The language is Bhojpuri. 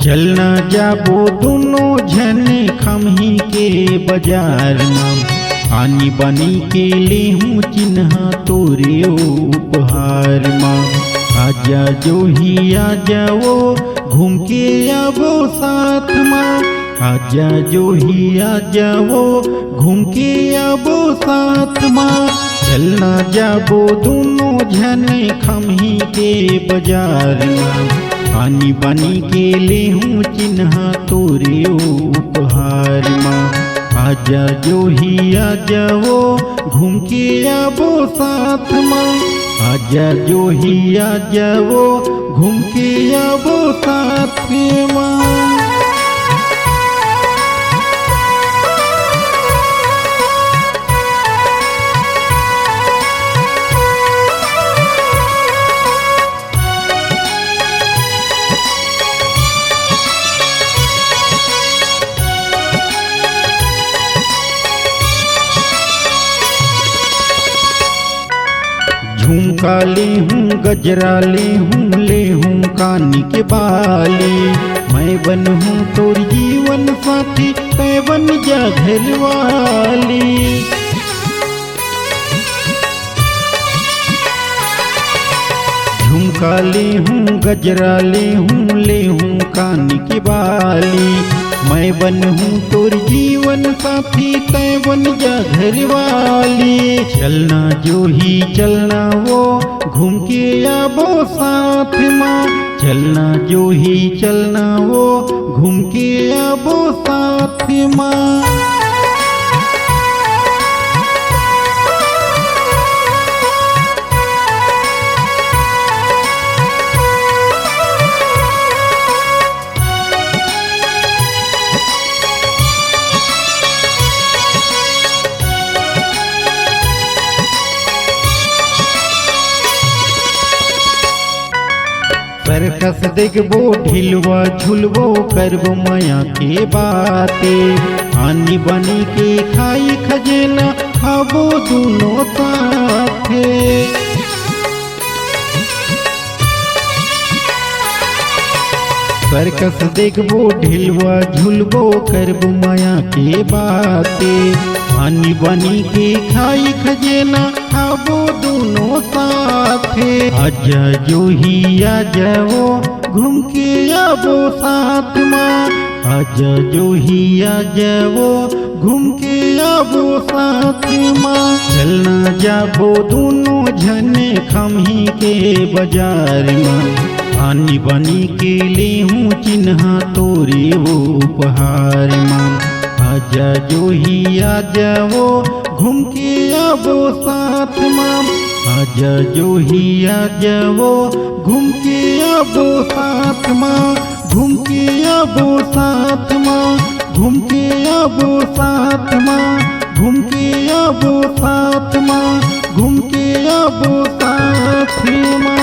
चलना जाबो दोनों झने खमही के बाजार में, आनी बनी के ले हूँ चिन्ह तोरे उपहार माँ। आजा जो ही आ जाओ घूम के आबो साथ माँ, आजा जो ही आ जाओ घूम के आबो साथ माँ। चलना जाबो दोनों झने खमही के बाजार में, पानी बनी के ले हूँ चिन्ह तोरे उपहार माँ। आजा जो ही आ जाओ घूम के आबो साथ माँ, आजा जो ही आ जाओ घूम के आबो साथ माँ। झुमका ले हूँ गजरा ले हूँ कानी के बाली, मैं बन हूँ तोर जीवन साथी तै बन जा घर वाली। झुमका ले हूँ गजरा ले हूँ कानी के बाली, मैं बन हूँ तोर जीवन साथी तै बन जा घर वाली। चलना जो ही चलना वो घूम के आबो साथ माँ, चलना जो ही चलना वो घूम के आबो साथ माँ। सर्कस देखबो ढिलवा झुलबो करबो माया के बाते, आनी बनी के खाई खजेना खाबो दोनों साथे। सर्कस देखबो ढिलवा झुलबो करबो माया के बाते, आनी बनी के खाई खजेना खाबो दोनों साथे। आजा जो ही आ जाओ घूम के आबो साथ माँ, आजा जो ही आ जाओ घूम के आबो साथ माँ। चलना जाबो दोनों झने खमही के बाजार में, आनी बनी के ले हूँ चिन्ह तोरे उपहार माँ। आजा जो ही आ जाओ घूम के आबो साथ माँ, आजा जो ही आ जाओ घूम के आबो साथ माँ, घूम के आबो साथ माँ, घूम के आबो साथ माँ, घूम के आबो साथ माँ, घूम के आबो साथ माँ।